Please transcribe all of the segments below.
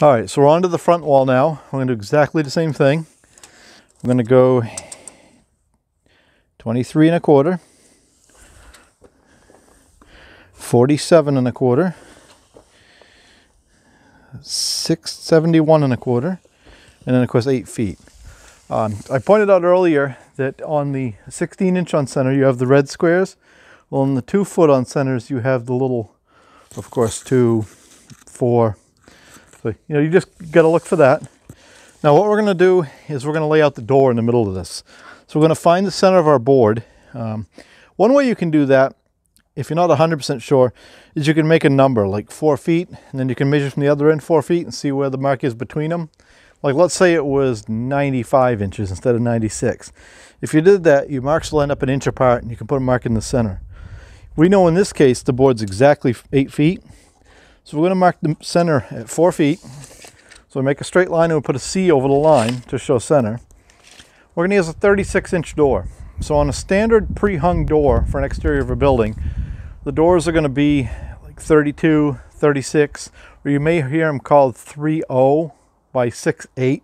All right, so we're on to the front wall now. We're going to do exactly the same thing. I'm going to go 23 1/4, 47 1/4, 671 1/4, and then of course 8 feet. I pointed out earlier that on the 16-inch on center you have the red squares. Well, on the 2-foot on centers you have the little, of course, 2, 4. So you just got to look for that. Now what we're going to do is we're going to lay out the door in the middle of this. So we're going to find the center of our board. One way you can do that, if you're not 100% sure, is you can make a number like 4 feet, and then you can measure from the other end 4 feet and see where the mark is between them. Like let's say it was 95 inches instead of 96. If you did that, your marks will end up an inch apart and you can put a mark in the center. We know in this case the board's exactly 8 feet. So we're going to mark the center at 4 feet. So we make a straight line and we put a C over the line to show center. We're going to use a 36-inch door. So on a standard pre-hung door for an exterior of a building, the doors are going to be like 32, 36, or you may hear them called 3.0 by 6'8".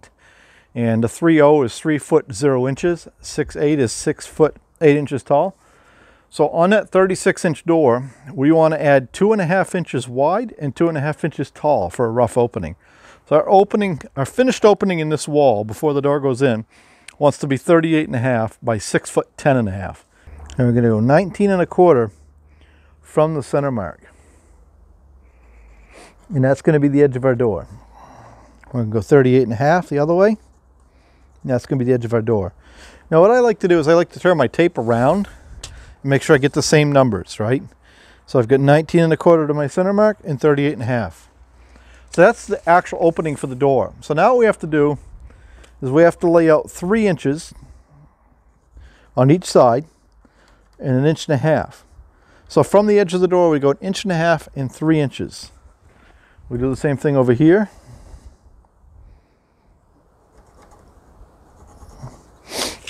And the 3.0 is 3 foot 0 inches. 6'8 is 6 foot 8 inches tall. So on that 36-inch door, we want to add 2.5 inches wide and 2.5 inches tall for a rough opening. So our finished opening in this wall before the door goes in wants to be 38.5 by 6 foot 10.5. And we're going to go 19 1/4 from the center mark. And that's going to be the edge of our door. We're going to go 38.5 the other way. And that's going to be the edge of our door. Now what I like to do is I like to turn my tape around and make sure I get the same numbers, right? So I've got 19 1/4 to my center mark and 38.5. So that's the actual opening for the door. So now what we have to do is we have to lay out 3 inches on each side and 1.5 inches. So from the edge of the door we go 1.5 inches and 3 inches. We do the same thing over here.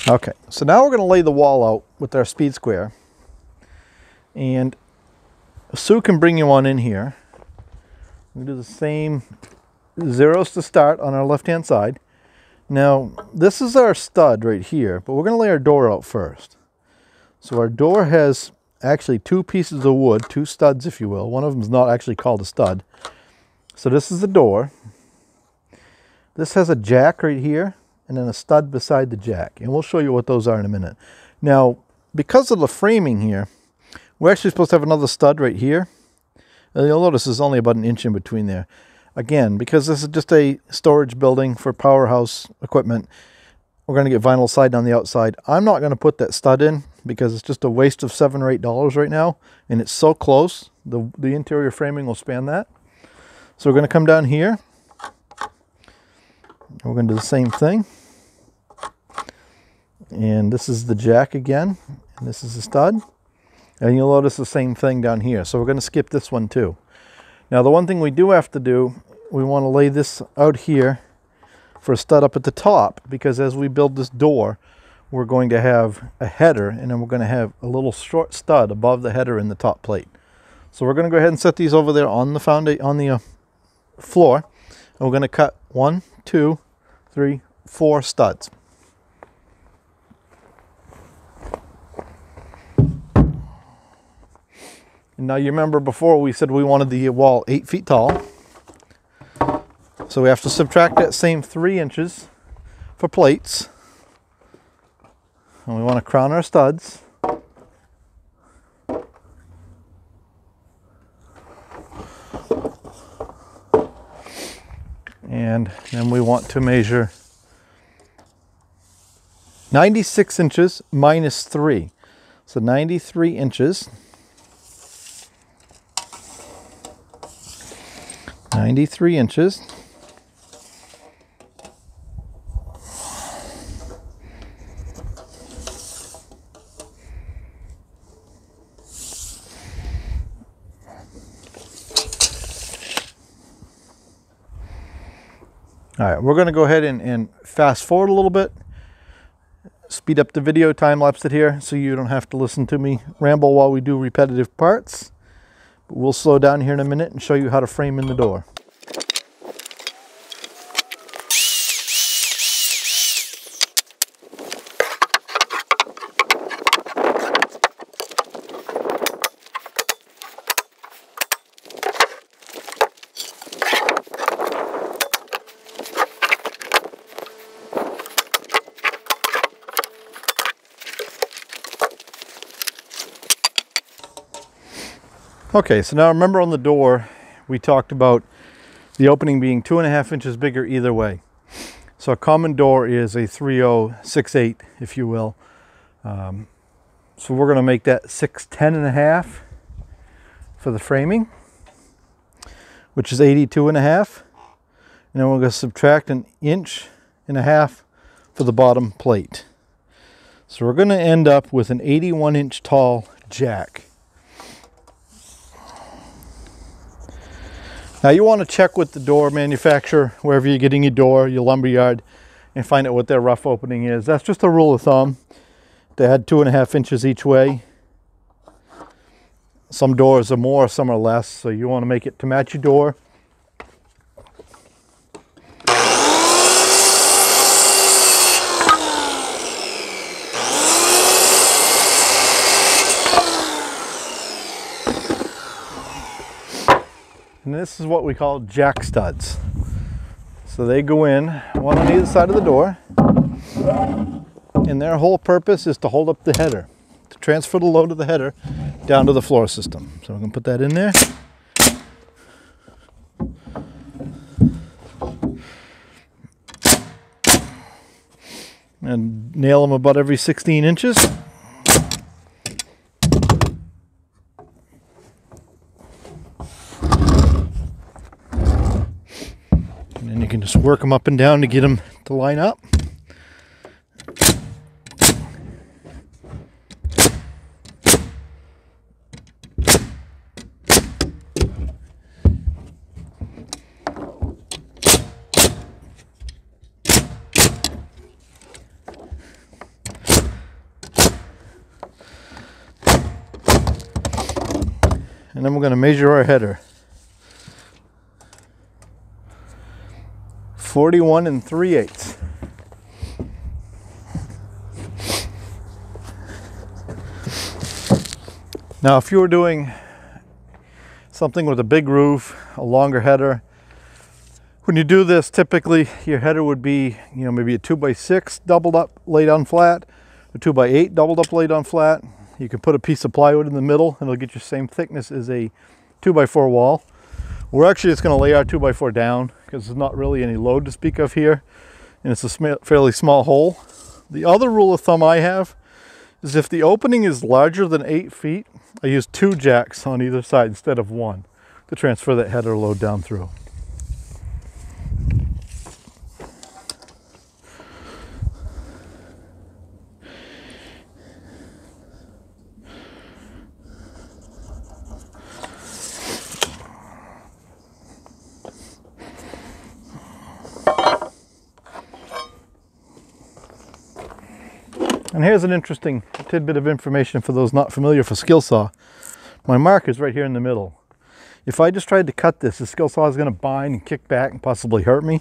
Okay, so now we're going to lay the wall out with our speed square. And Sue can bring you on in here. We do the same zeros to start on our left-hand side. Now, this is our stud right here, but we're going to lay our door out first. So our door has actually 2 pieces of wood, 2 studs, if you will. One of them is not actually called a stud. So this is the door. This has a jack right here and then a stud beside the jack. And we'll show you what those are in a minute. Now, because of the framing here, we're actually supposed to have another stud right here. And you'll notice there's only about 1 inch in between there. Again, because this is just a storage building for powerhouse equipment, we're going to get vinyl siding on the outside. I'm not going to put that stud in because it's just a waste of $7 or $8 right now. And it's so close, the interior framing will span that. So we're going to come down here. We're going to do the same thing. And this is the jack again. And this is the stud. And you'll notice the same thing down here. So we're going to skip this one too. Now the one thing we do have to do, we want to lay this out here for a stud up at the top, because as we build this door, we're going to have a header and then we're going to have a little short stud above the header in the top plate. So we're going to go ahead and set these over there on the floor. And we're going to cut 1, 2, 3, 4 studs. Now you remember before we said we wanted the wall 8 feet tall. So we have to subtract that same 3 inches for plates. And we want to crown our studs. And then we want to measure 96 inches minus 3. So 93 inches. 93 inches. All right, we're going to go ahead and fast forward a little bit, speed up the video, time lapse it here so you don't have to listen to me ramble while we do repetitive parts. But we'll slow down here in a minute and show you how to frame in the door. Okay, so now remember on the door, we talked about the opening being 2.5 inches bigger either way. So a common door is a 3.068, if you will. So we're going to make that 6'10.5" for the framing, which is 82.5. And then we're going to subtract 1.5 inches for the bottom plate. So we're going to end up with an 81-inch tall jack. Now you want to check with the door manufacturer, wherever you're getting your door, your lumber yard, and find out what their rough opening is. That's just a rule of thumb. They had 2.5 inches each way. Some doors are more, some are less, so you want to make it to match your door. And this is what we call jack studs. So they go in, one on either side of the door, and their whole purpose is to hold up the header, to transfer the load of the header down to the floor system. So we're going to put that in there. And nail them about every 16 inches. And then you can just work them up and down to get them to line up. And then we're going to measure our header. 41 3/8. Now if you were doing something with a big roof, a longer header, when you do this, typically your header would be, maybe a 2x6 doubled up, laid on flat, a 2x8 doubled up, laid on flat. You can put a piece of plywood in the middle and it'll get your same thickness as a 2x4 wall. We're actually just going to lay our 2x4 down because there's not really any load to speak of here, and it's a fairly small hole. The other rule of thumb I have is if the opening is larger than 8 feet, I use 2 jacks on either side instead of 1 to transfer that header load down through. And here's an interesting tidbit of information for those not familiar with a skill saw. My mark is right here in the middle. If I just tried to cut this, the skill saw is going to bind and kick back and possibly hurt me.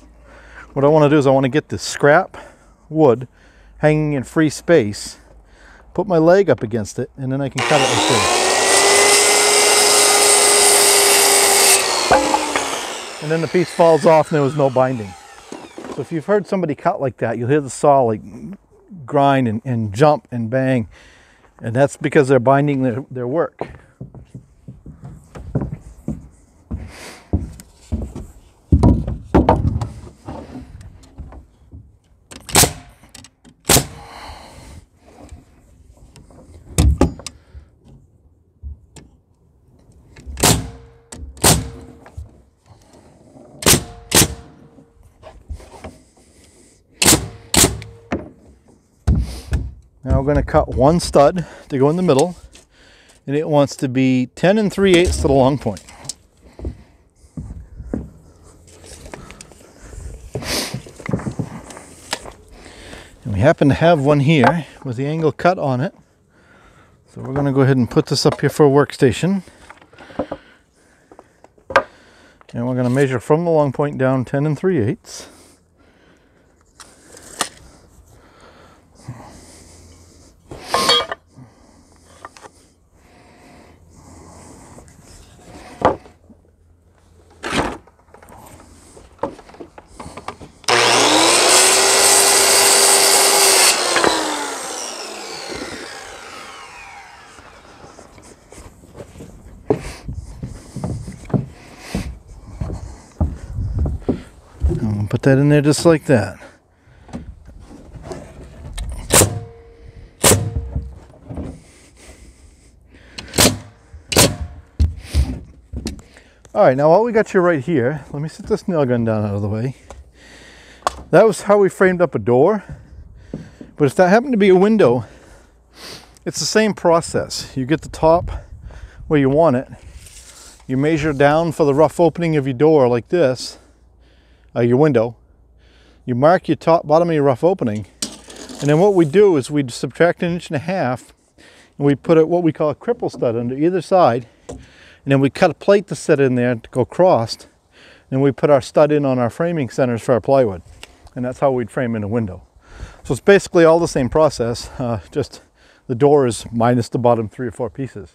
What I want to do is I want to get this scrap wood hanging in free space, put my leg up against it, and then I can cut it like this. And then the piece falls off and there was no binding. So if you've heard somebody cut like that, you'll hear the saw like grind and jump and bang, and that's because they're binding their work. Now we're going to cut one stud to go in the middle, and it wants to be 10 3/8 to the long point. And we happen to have one here with the angle cut on it. So we're going to go ahead and put this up here for a workstation. And we're going to measure from the long point down 10 3/8. I'm gonna put that in there just like that. All right, now while we got you right here, let me set this nail gun down out of the way. That was how we framed up a door. But if that happened to be a window, it's the same process. You get the top where you want it. You measure down for the rough opening of your door like this, your window. You mark your top, bottom of your rough opening. And then what we do is we subtract 1.5 inches and we put what we call a cripple stud under either side. And then we cut a plate to set in there to go across. And we put our stud in on our framing centers for our plywood. And that's how we'd frame in a window. So it's basically all the same process, just the door is minus the bottom 3 or 4 pieces.